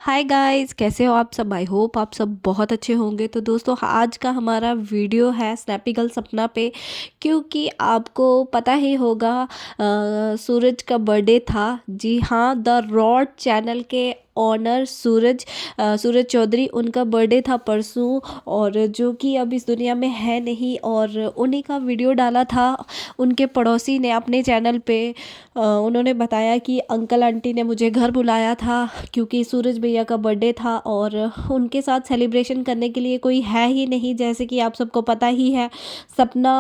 Hi guys, कैसे हो आप सब। आई होप आप सब बहुत अच्छे होंगे। तो दोस्तों, आज का हमारा वीडियो है स्नैपी गर्ल सपना पे। क्योंकि आपको पता ही होगा, सूरज का बर्थडे था। जी हाँ, द रॉड चैनल के ऑनर सूरज चौधरी, उनका बर्थडे था परसों, और जो कि अब इस दुनिया में है नहीं। और उन्हीं का वीडियो डाला था उनके पड़ोसी ने अपने चैनल पे। उन्होंने बताया कि अंकल आंटी ने मुझे घर बुलाया था क्योंकि सूरज भैया का बर्थडे था, और उनके साथ सेलिब्रेशन करने के लिए कोई है ही नहीं। जैसे कि आप सबको पता ही है, सपना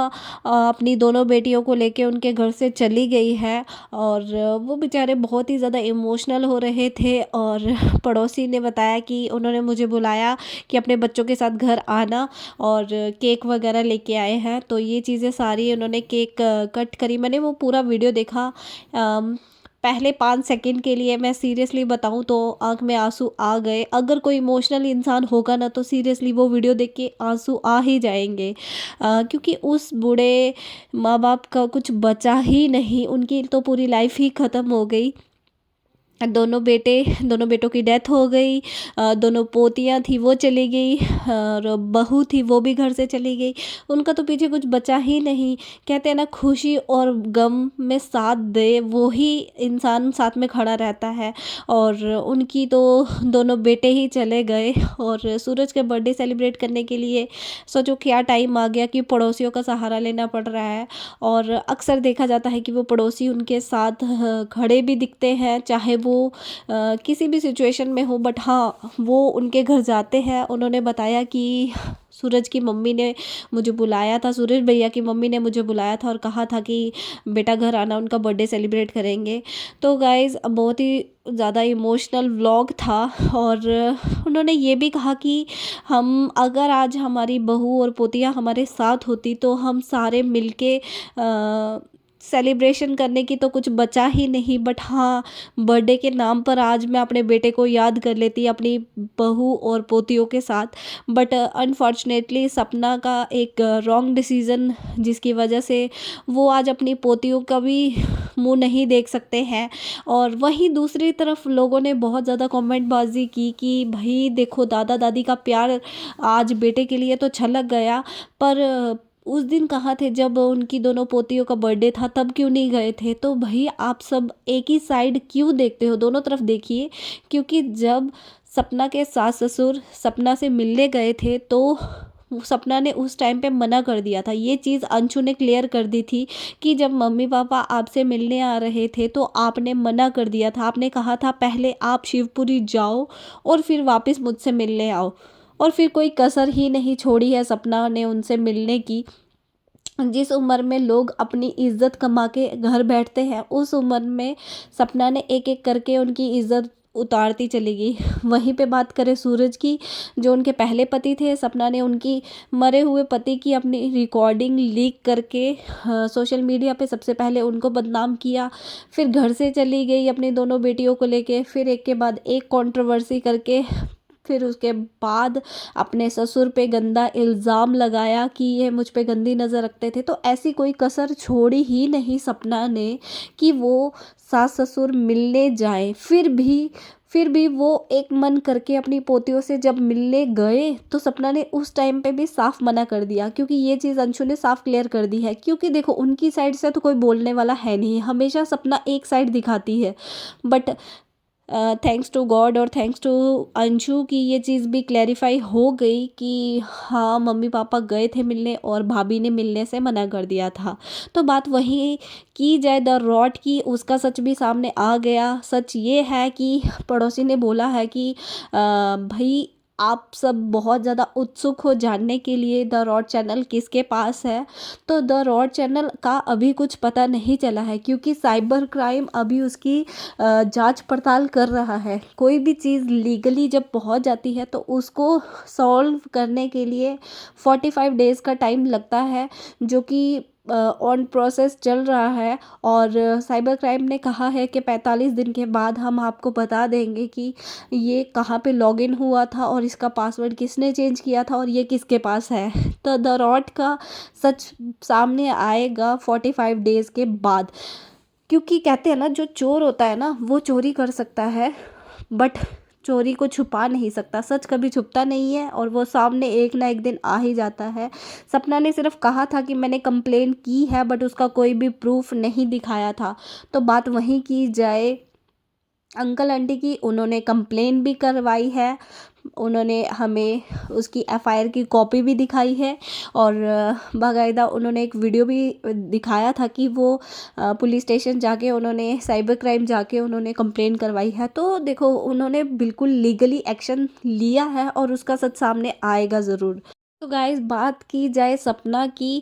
अपनी दोनों बेटियों को लेके उनके घर से चली गई है। और वो बेचारे बहुत ही ज़्यादा इमोशनल हो रहे थे। और पड़ोसी ने बताया कि उन्होंने मुझे बुलाया कि अपने बच्चों के साथ घर आना, और केक वगैरह लेके आए हैं। तो ये चीज़ें सारी उन्होंने केक कट करी। मैंने वो पूरा वीडियो देखा। पहले 5 सेकंड के लिए मैं सीरियसली बताऊं तो आंख में आंसू आ गए। अगर कोई इमोशनल इंसान होगा ना, तो सीरियसली वो वीडियो देख के आंसू आ ही जाएंगे। क्योंकि उस बूढ़े माँ बाप का कुछ बचा ही नहीं, उनकी तो पूरी लाइफ ही ख़त्म हो गई। दोनों बेटों की डेथ हो गई। दोनों पोतियां थी वो चली गई, और बहू थी वो भी घर से चली गई। उनका तो पीछे कुछ बचा ही नहीं। कहते हैं ना, खुशी और गम में साथ दे वो ही इंसान साथ में खड़ा रहता है। और उनकी तो दोनों बेटे ही चले गए। और सूरज के बर्थडे सेलिब्रेट करने के लिए सोचो क्या टाइम आ गया कि पड़ोसियों का सहारा लेना पड़ रहा है। और अक्सर देखा जाता है कि वो पड़ोसी उनके साथ खड़े भी दिखते हैं, चाहे वो किसी भी सिचुएशन में हो। बट हाँ, वो उनके घर जाते हैं। उन्होंने बताया कि सूरज की मम्मी ने मुझे बुलाया था, सूरज भैया की मम्मी ने मुझे बुलाया था और कहा था कि बेटा घर आना, उनका बर्थडे सेलिब्रेट करेंगे। तो गाइज़, बहुत ही ज़्यादा इमोशनल व्लॉग था। और उन्होंने ये भी कहा कि हम अगर आज हमारी बहू और पोतियाँ हमारे साथ होती तो हम सारे मिलके सेलिब्रेशन करने की तो कुछ बचा ही नहीं। बट हाँ, बर्थडे के नाम पर आज मैं अपने बेटे को याद कर लेती अपनी बहू और पोतियों के साथ। बट अनफॉर्चुनेटली सपना का एक रॉन्ग डिसीज़न, जिसकी वजह से वो आज अपनी पोतियों का भी मुंह नहीं देख सकते हैं। और वहीं दूसरी तरफ लोगों ने बहुत ज़्यादा कमेंटबाजी की कि भाई देखो, दादा दादी का प्यार आज बेटे के लिए तो छलक गया, पर उस दिन कहाँ थे जब उनकी दोनों पोतियों का बर्थडे था, तब क्यों नहीं गए थे। तो भाई, आप सब एक ही साइड क्यों देखते हो, दोनों तरफ देखिए। क्योंकि जब सपना के सास ससुर सपना से मिलने गए थे, तो सपना ने उस टाइम पे मना कर दिया था। ये चीज़ अंशु ने क्लियर कर दी थी कि जब मम्मी पापा आपसे मिलने आ रहे थे तो आपने मना कर दिया था। आपने कहा था पहले आप शिवपुरी जाओ और फिर वापस मुझसे मिलने आओ। और फिर कोई कसर ही नहीं छोड़ी है सपना ने उनसे मिलने की। जिस उम्र में लोग अपनी इज्जत कमा के घर बैठते हैं, उस उम्र में सपना ने एक एक करके उनकी इज्जत उतारती चली गई। वहीं पे बात करें सूरज की, जो उनके पहले पति थे, सपना ने उनकी मरे हुए पति की अपनी रिकॉर्डिंग लीक करके सोशल मीडिया पे सबसे पहले उनको बदनाम किया। फिर घर से चली गई अपनी दोनों बेटियों को लेके, फिर एक के बाद एक कंट्रोवर्सी करके, फिर उसके बाद अपने ससुर पे गंदा इल्ज़ाम लगाया कि ये मुझ पे गंदी नज़र रखते थे। तो ऐसी कोई कसर छोड़ी ही नहीं सपना ने कि वो सास ससुर मिलने जाए। फिर भी वो एक मन करके अपनी पोतियों से जब मिलने गए, तो सपना ने उस टाइम पे भी साफ मना कर दिया। क्योंकि ये चीज़ अंशु ने साफ क्लियर कर दी है, क्योंकि देखो उनकी साइड से तो कोई बोलने वाला है नहीं, हमेशा सपना एक साइड दिखाती है। बट थैंक्स टू गॉड और थैंक्स टू अंशु की ये चीज़ भी क्लैरिफाई हो गई कि हाँ, मम्मी पापा गए थे मिलने और भाभी ने मिलने से मना कर दिया था। तो बात वही की जाए द रॉड की, उसका सच भी सामने आ गया। सच ये है कि पड़ोसी ने बोला है कि भाई, आप सब बहुत ज़्यादा उत्सुक हो जानने के लिए द रॉड चैनल किसके पास है। तो द रॉड चैनल का अभी कुछ पता नहीं चला है, क्योंकि साइबर क्राइम अभी उसकी जांच पड़ताल कर रहा है। कोई भी चीज़ लीगली जब पहुंच जाती है तो उसको सॉल्व करने के लिए 45 डेज़ का टाइम लगता है, जो कि ऑन प्रोसेस चल रहा है। और साइबर क्राइम ने कहा है कि 45 दिन के बाद हम आपको बता देंगे कि ये कहाँ पे लॉगिन हुआ था और इसका पासवर्ड किसने चेंज किया था और ये किसके पास है। तो द रॉड का सच सामने आएगा 45 डेज़ के बाद। क्योंकि कहते हैं ना, जो चोर होता है ना, वो चोरी कर सकता है, बट चोरी को छुपा नहीं सकता, सच कभी छुपता नहीं है और वो सामने एक ना एक दिन आ ही जाता है। सपना ने सिर्फ कहा था कि मैंने कंप्लेन की है, बट उसका कोई भी प्रूफ नहीं दिखाया था। तो बात वहीं की जाए अंकल आंटी की, उन्होंने कंप्लेन भी करवाई है, उन्होंने हमें उसकी एफआईआर की कॉपी भी दिखाई है और बाकायदा उन्होंने एक वीडियो भी दिखाया था कि वो पुलिस स्टेशन जाके उन्होंने साइबर क्राइम जाके उन्होंने कंप्लेन करवाई है। तो देखो, उन्होंने बिल्कुल लीगली एक्शन लिया है और उसका सच सामने आएगा ज़रूर। तो गाइस, बात की जाए सपना की,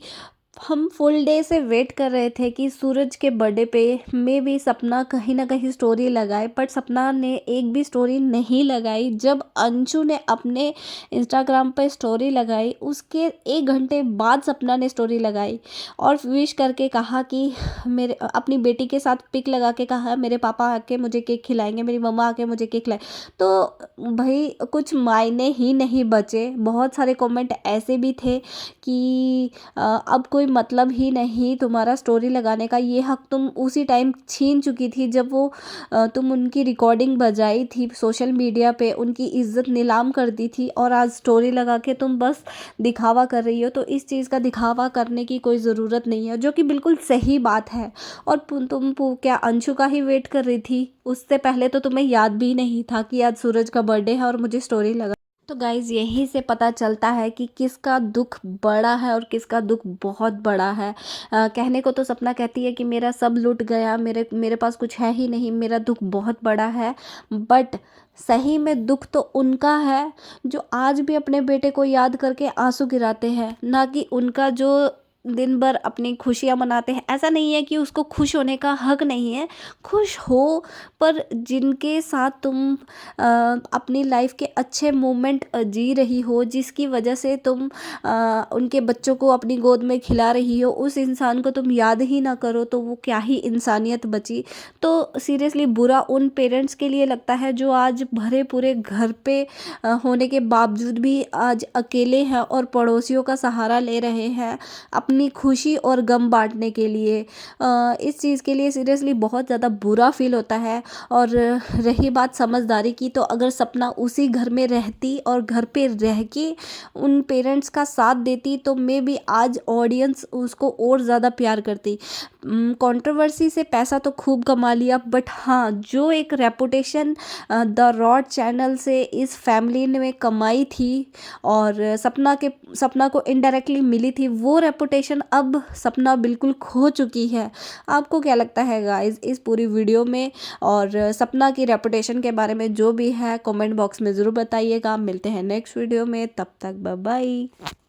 हम फुल डे से वेट कर रहे थे कि सूरज के बर्थडे पे में भी सपना कहीं ना कहीं स्टोरी लगाए, बट सपना ने एक भी स्टोरी नहीं लगाई। जब अंशु ने अपने इंस्टाग्राम पे स्टोरी लगाई, उसके 1 घंटे बाद सपना ने स्टोरी लगाई और विश करके कहा कि मेरे अपनी बेटी के साथ पिक लगा के कहा मेरे पापा आके मुझे केक खिलाएंगे, मेरी मम्मा आके मुझे केक खिलाए। तो भाई कुछ मायने ही नहीं बचे। बहुत सारे कमेंट ऐसे भी थे कि अब कोई मतलब ही नहीं तुम्हारा स्टोरी लगाने का, ये हक तुम उसी टाइम छीन चुकी थी जब वो तुम उनकी रिकॉर्डिंग बजाई थी सोशल मीडिया पे, उनकी इज्जत नीलाम कर दी थी और आज स्टोरी लगा के तुम बस दिखावा कर रही हो। तो इस चीज़ का दिखावा करने की कोई ज़रूरत नहीं है, जो कि बिल्कुल सही बात है। और क्या अंशु का ही वेट कर रही थी? उससे पहले तो तुम्हें याद भी नहीं था कि आज सूरज का बर्थडे है और मुझे स्टोरी लगा। तो गाइज़, यहीं से पता चलता है कि किसका दुख बड़ा है और किसका दुख बहुत बड़ा है। कहने को तो सपना कहती है कि मेरा सब लुट गया, मेरे मेरे पास कुछ है ही नहीं, मेरा दुख बहुत बड़ा है। बट सही में दुख तो उनका है जो आज भी अपने बेटे को याद करके आंसू गिराते हैं, ना कि उनका जो दिन भर अपनी खुशियाँ मनाते हैं। ऐसा नहीं है कि उसको खुश होने का हक नहीं है, खुश हो, पर जिनके साथ तुम अपनी लाइफ के अच्छे मोमेंट जी रही हो, जिसकी वजह से तुम उनके बच्चों को अपनी गोद में खिला रही हो, उस इंसान को तुम याद ही ना करो तो वो क्या ही इंसानियत बची। तो सीरियसली बुरा उन पेरेंट्स के लिए लगता है जो आज भरे पूरे घर पे होने के बावजूद भी आज अकेले हैं और पड़ोसियों का सहारा ले रहे हैं अपनी खुशी और गम बांटने के लिए। इस चीज़ के लिए सीरियसली बहुत ज़्यादा बुरा फील होता है। और रही बात समझदारी की, तो अगर सपना उसी घर में रहती और घर पे रह के उन पेरेंट्स का साथ देती तो मे बी आज ऑडियंस उसको और ज़्यादा प्यार करती। कंट्रोवर्सी से पैसा तो खूब कमा लिया, बट हाँ, जो एक रेपुटेशन द रॉड चैनल से इस फैमिली ने कमाई थी और सपना को इनडायरेक्टली मिली थी, वो रेपुटेशन अब सपना बिल्कुल खो चुकी है। आपको क्या लगता है गाइस इस पूरी वीडियो में? और सपना की रेपुटेशन के बारे में जो भी है कमेंट बॉक्स में ज़रूर बताइएगा। मिलते हैं नेक्स्ट वीडियो में, तब तक बाय बाय।